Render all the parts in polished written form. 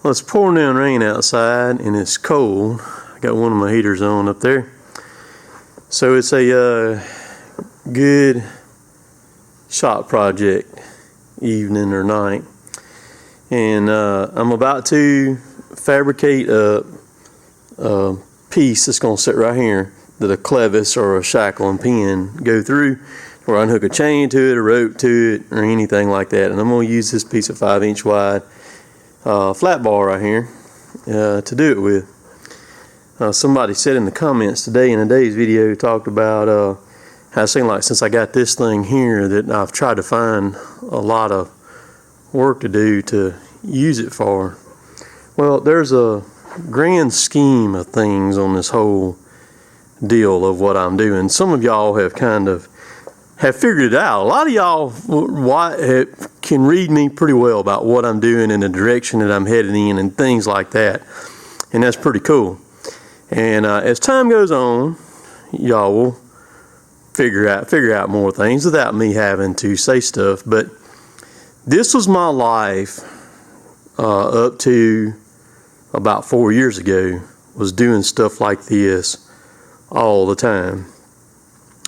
Well, it's pouring down rain outside and it's cold. I got one of my heaters on up there. So it's a good shop project, evening or night. And I'm about to fabricate a piece that's going to sit right here that a clevis or a shackle and pin go through, where I can hook a chain to it, a rope to it, or anything like that. And I'm going to use this piece of 5-inch wide flat bar right here to do it with. Somebody said in the comments today in today's video, talked about how it seemed like since I got this thing here that I've tried to find a lot of work to do to use it for. Well, there's a grand scheme of things on this whole deal of what I'm doing. Some of y'all have kind of figured it out. A lot of y'all can read me pretty well about what I'm doing and the direction that I'm heading in and things like that, and that's pretty cool. And as time goes on, y'all will figure out more things without me having to say stuff. But this was my life up to about 4 years ago, was doing stuff like this all the time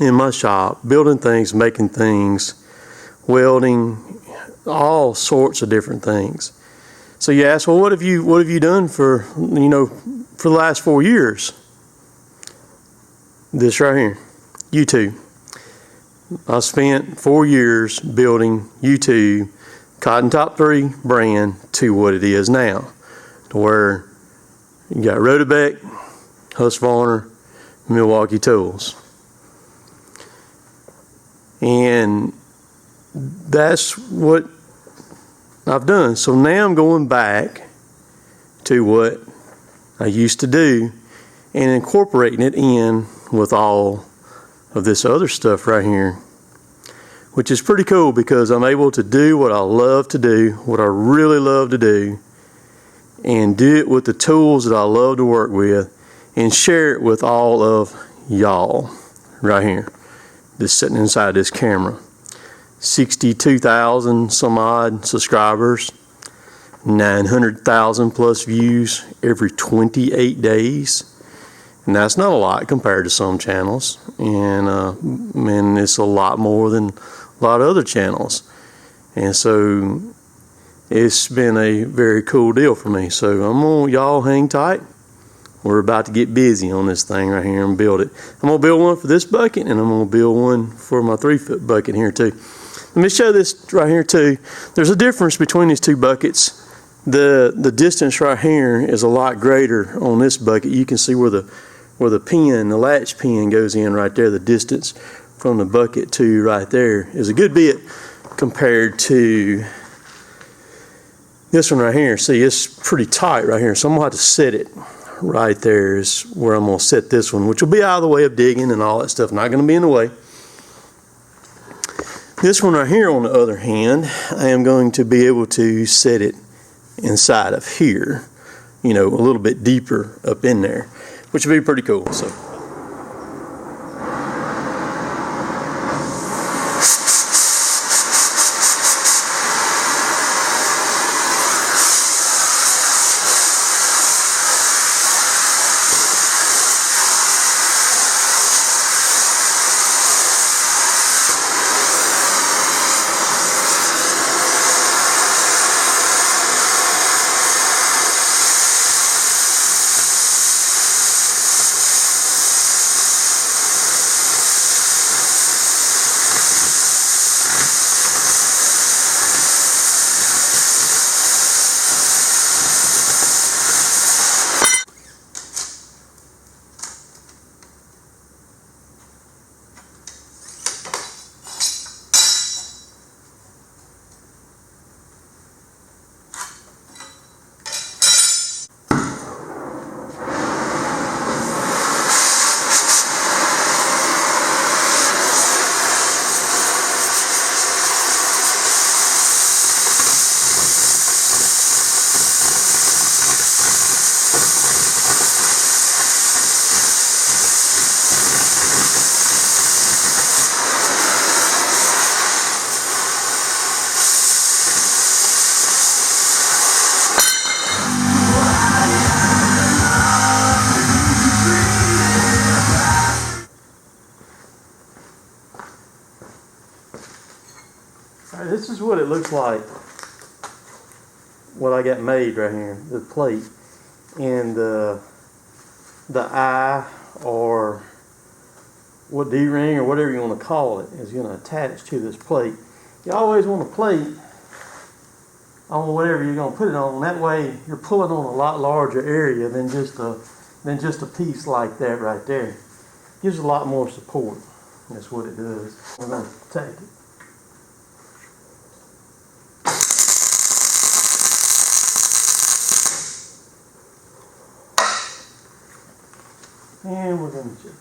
in my shop, building things, making things, welding, all sorts of different things. So you ask, well, what have you done for the last 4 years? This right here, YouTube. I spent 4 years building YouTube, Cotton Top 3 brand, to what it is now, to where you got Rotobeck, Husqvarna, Milwaukee tools. And that's what I've done. So now I'm going back to what I used to do and incorporating it in with all of this other stuff right here, which is pretty cool because I'm able to do what I love to do, what I really love to do, and do it with the tools that I love to work with and share it with all of y'all right here, just sitting inside this camera. 62,000 some odd subscribers, 900,000 plus views every 28 days. And that's not a lot compared to some channels. And it's a lot more than a lot of other channels. And so it's been a very cool deal for me. So y'all hang tight. We're about to get busy on this thing right here and build it. I'm going to build one for this bucket, and I'm going to build one for my 3-foot bucket here too. Let me show this right here too. There's a difference between these two buckets. The distance right here is a lot greater on this bucket. You can see where the pin, the latch pin goes in right there. The distance from the bucket to right there is a good bit compared to this one right here. See, it's pretty tight right here, so I'm going to have to set it right there is where I'm going to set this one, which will be out of the way of digging and all that stuff. Not going to be in the way. This one right here, on the other hand, I am going to be able to set it inside of here, a little bit deeper up in there, which would be pretty cool. So is what it looks like. What I got made right here, the plate, and the eye, or what D-ring or whatever you want to call it, is going to attach to this plate. You always want a plate on whatever you're going to put it on. That way you're pulling on a lot larger area than just a piece like that right there. Gives a lot more support. That's what it does. We're going to take it. And we're going to check it.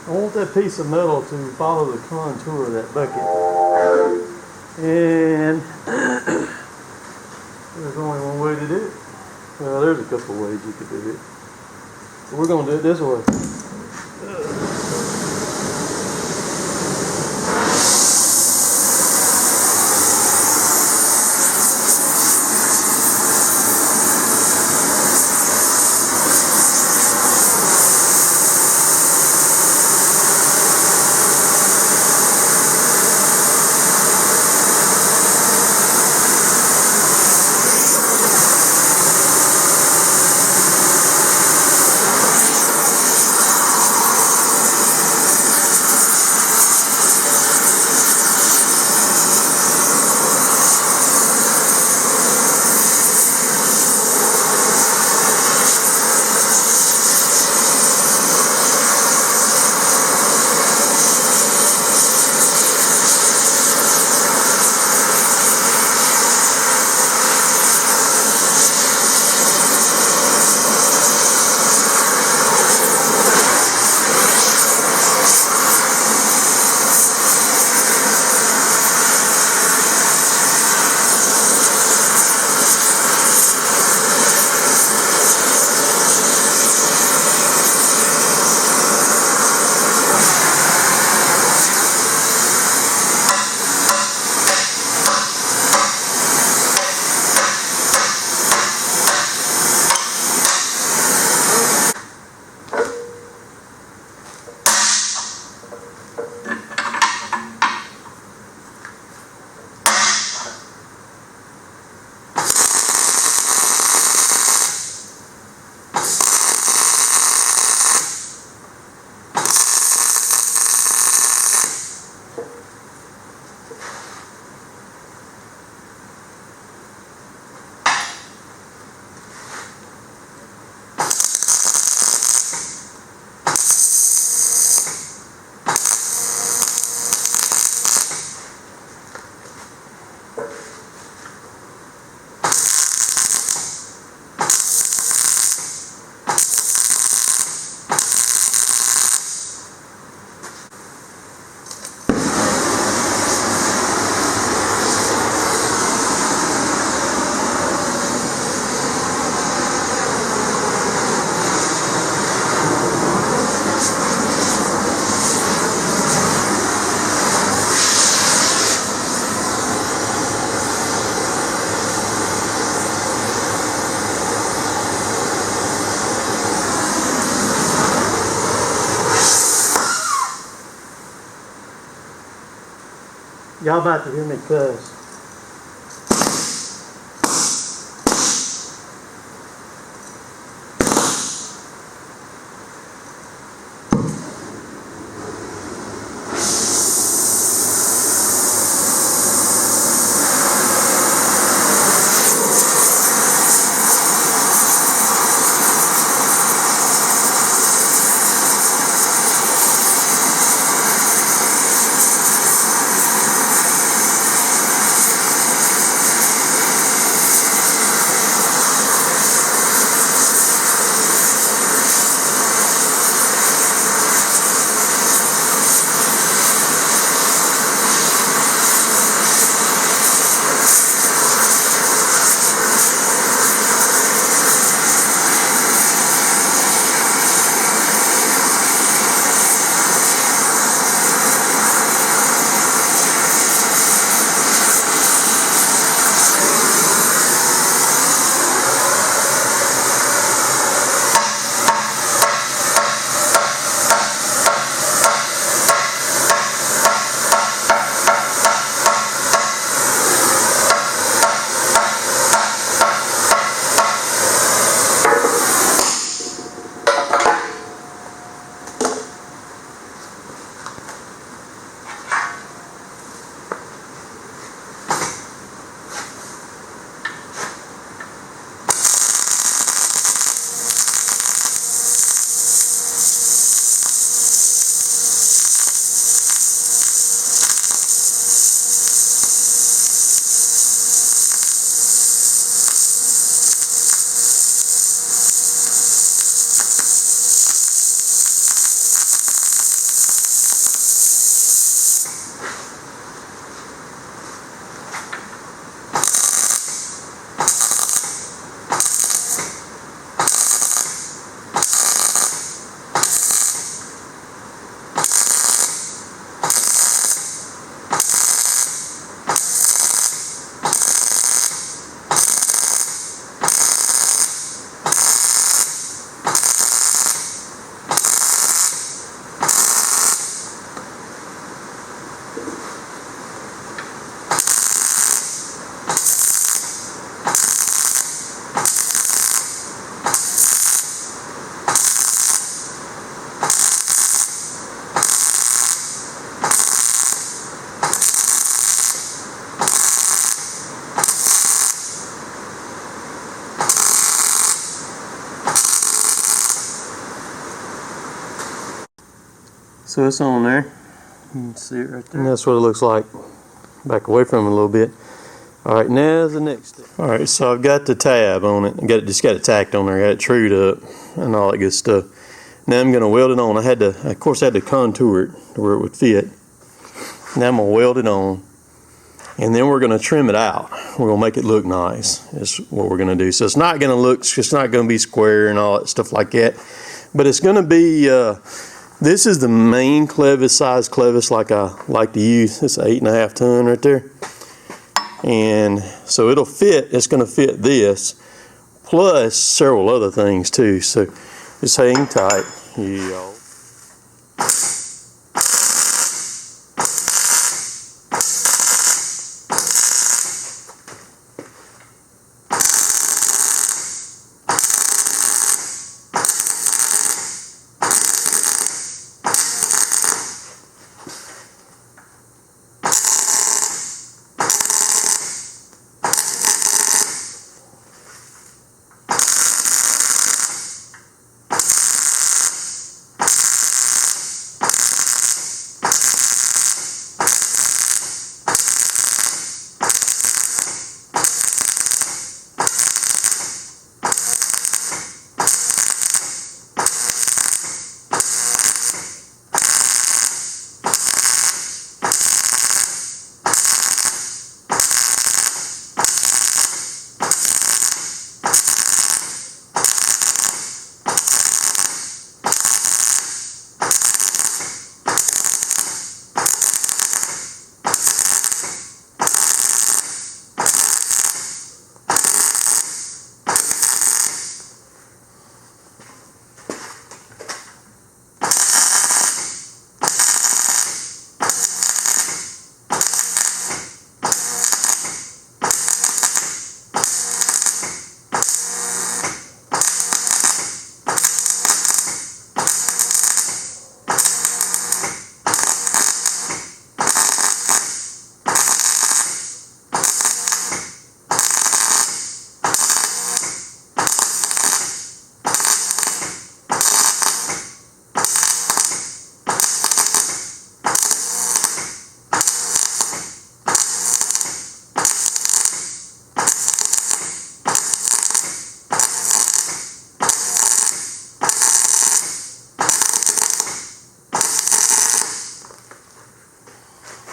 I want that piece of metal to follow the contour of that bucket. And there's only one way to do it. Well, there's a couple ways you could do it. But we're going to do it this way. Y'all about to hear me cuss. So it's on there. You can see it right there. And that's what it looks like. Back away from it a little bit. Alright, now the next step. Alright, so I've got the tab on it. Just got it tacked on there, got it trued up and all that good stuff. Now I'm gonna weld it on. Of course I had to contour it to where it would fit. Now I'm gonna weld it on. And then we're gonna trim it out. We're gonna make it look nice. Is what we're gonna do. So it's not gonna be square and all that stuff like that. But it's gonna be this is the main clevis, size clevis like I like to use. It's 8.5 ton right there. And so it'll fit, it's going to fit this, plus several other things too. So just hang tight. Yeah.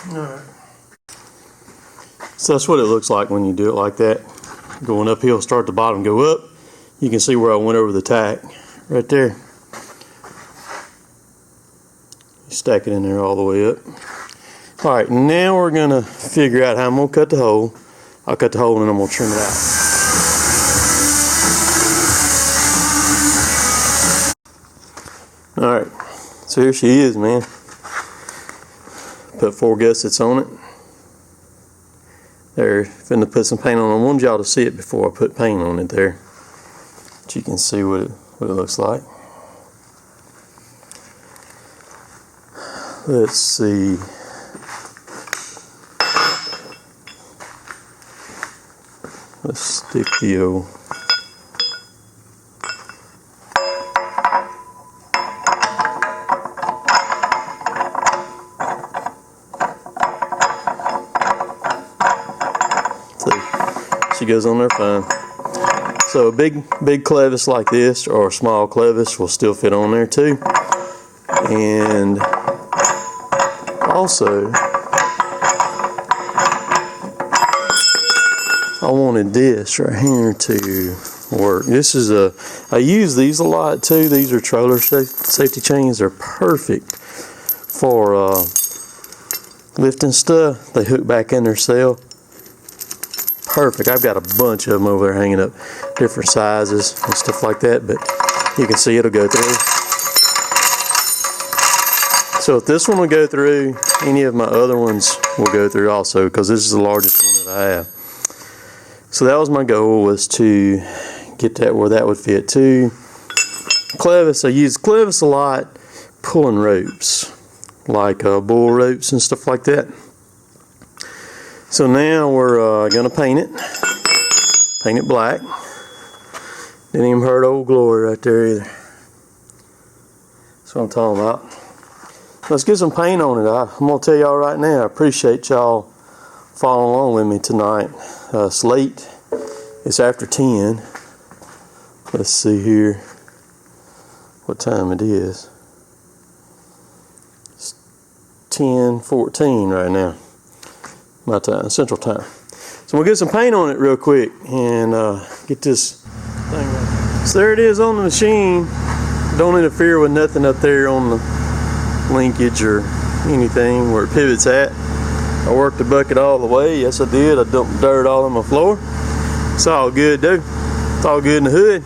Alright. So that's what it looks like when you do it like that. Going uphill, start at the bottom, go up. You can see where I went over the tack right there. Stack it in there all the way up. Alright, now we're going to figure out how I'm going to cut the hole. I'll cut the hole and then I'm going to trim it out. Alright, so here she is, man. Put 4 gussets on it. There, finna put some paint on it. I wanted y'all to see it before I put paint on it there. But you can see what it looks like. Let's see. Let's stick the old. She goes on there fine. So a big clevis like this or a small clevis will still fit on there too. And also I wanted this right here to work. This is I use these a lot too. These are trailer safety chains. They're perfect for lifting stuff. They hook back in their cell. Perfect. I've got a bunch of them over there hanging up, different sizes and stuff like that, but you can see it'll go through. So if this one will go through, any of my other ones will go through also, because this is the largest one that I have. So that was my goal, was to get that where that would fit too. Clevis, I use clevis a lot pulling ropes, like bull ropes and stuff like that. So now we're going to paint it. Paint it black. Didn't even hurt Old Glory right there either. That's what I'm talking about. let's get some paint on it. I'm gonna tell y'all right now, I appreciate y'all following along with me tonight. It's late, it's after 10. Let's see here what time it is. It's 10:14 right now, my time, Central Time. So we'll get some paint on it real quick and get this thing right. So there it is on the machine. Don't interfere with nothing up there on the linkage or anything where it pivots at. I worked the bucket all the way. Yes, I did. I dumped dirt all on my floor. It's all good, dude. It's all good in the hood.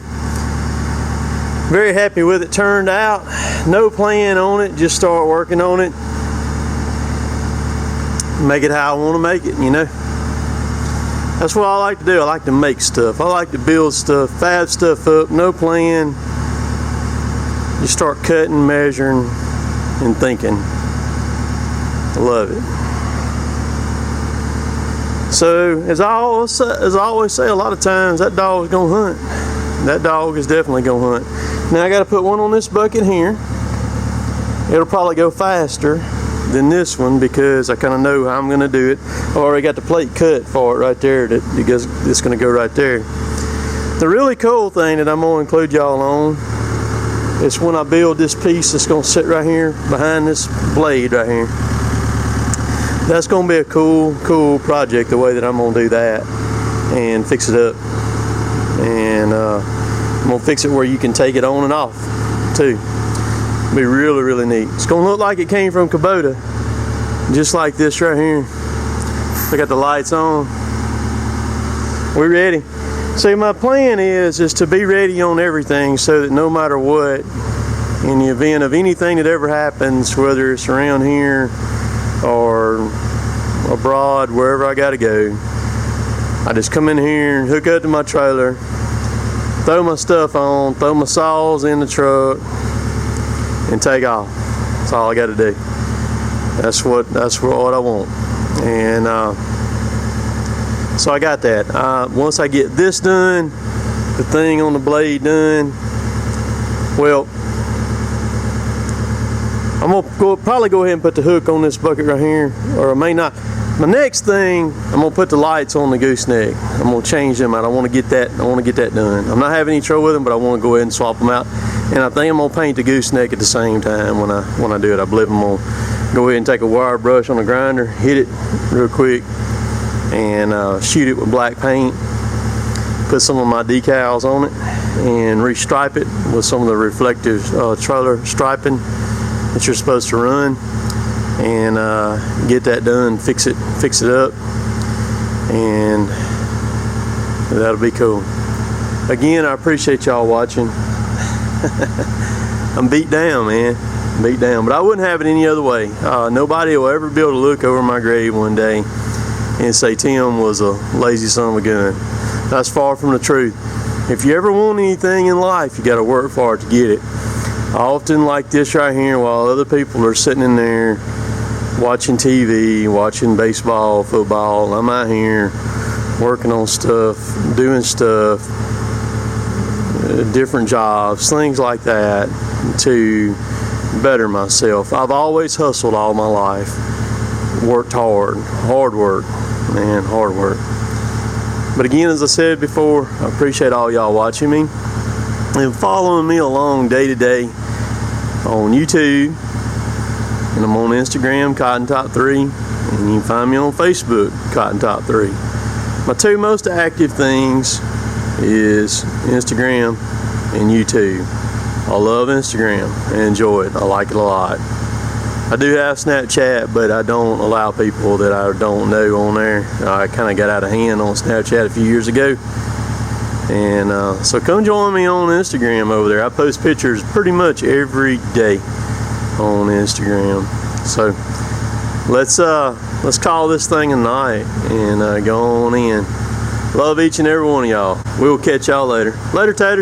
Very happy with it turned out. No plan on it. Just start working on it. Make it how I want to make it, you know. That's what I like to do. I like to make stuff. I like to build stuff, fab stuff up. No plan. You start cutting, measuring, and thinking. I love it. So, as I always say, a lot of times that dog is gonna hunt. That dog is definitely gonna hunt. Now I got to put one on this bucket here. It'll probably go faster than this one because I kind of know how I'm gonna do it. I've already got the plate cut for it right there. It's gonna go right there. The really cool thing that I'm gonna include y'all on is when I build this piece that's gonna sit right here behind this blade right here. That's gonna be a cool project, the way that I'm gonna do that and fix it up. And I'm gonna fix it where you can take it on and off too. Be really, really neat. It's gonna look like it came from Kubota, just like this right here. I got the lights on. We're ready. See, my plan is to be ready on everything so that no matter what, in the event of anything that ever happens, whether it's around here or abroad, wherever I gotta go, I just come in here and hook up to my trailer, throw my stuff on, throw my saws in the truck, and take off. That's all I gotta do. That's what I want. And so I got that. Once I get this done, the thing on the blade done, well, I'm gonna probably go ahead and put the hook on this bucket right here, or I may not. My next thing, I'm gonna put the lights on the gooseneck. I'm gonna change them out. I want to get that done. I'm not having any trouble with them, but I want to go ahead and swap them out. And I think I'm gonna paint the gooseneck at the same time when I do it. I believe I'm gonna go ahead and take a wire brush on the grinder, hit it real quick, and shoot it with black paint. Put some of my decals on it and restripe it with some of the reflective trailer striping that you're supposed to run, and get that done. Fix it up, and that'll be cool. Again, I appreciate y'all watching. I'm beat down, man. Beat down, but I wouldn't have it any other way. Nobody will ever be able to look over my grave one day and say Tim was a lazy son of a gun. That's far from the truth. If you ever want anything in life, you got to work for it to get it. I often like this right here, while other people are sitting in there watching TV, watching baseball, football, I'm out here working on stuff, doing stuff, different jobs, things like that, to better myself. I've always hustled all my life, worked hard work, man, hard work. But again, as I said before, I appreciate all y'all watching me and following me along day to day on YouTube, and I'm on Instagram, Cotton Top 3, and you can find me on Facebook, Cotton Top 3. My two most active things is Instagram and YouTube. I love Instagram. I enjoy it. I like it a lot. I do have Snapchat, but I don't allow people that I don't know on there. I kind of got out of hand on Snapchat a few years ago. And so come join me on Instagram over there. I post pictures pretty much every day on Instagram. So let's call this thing a night and go on in. Love each and every one of y'all. We'll catch y'all later. Later, taters.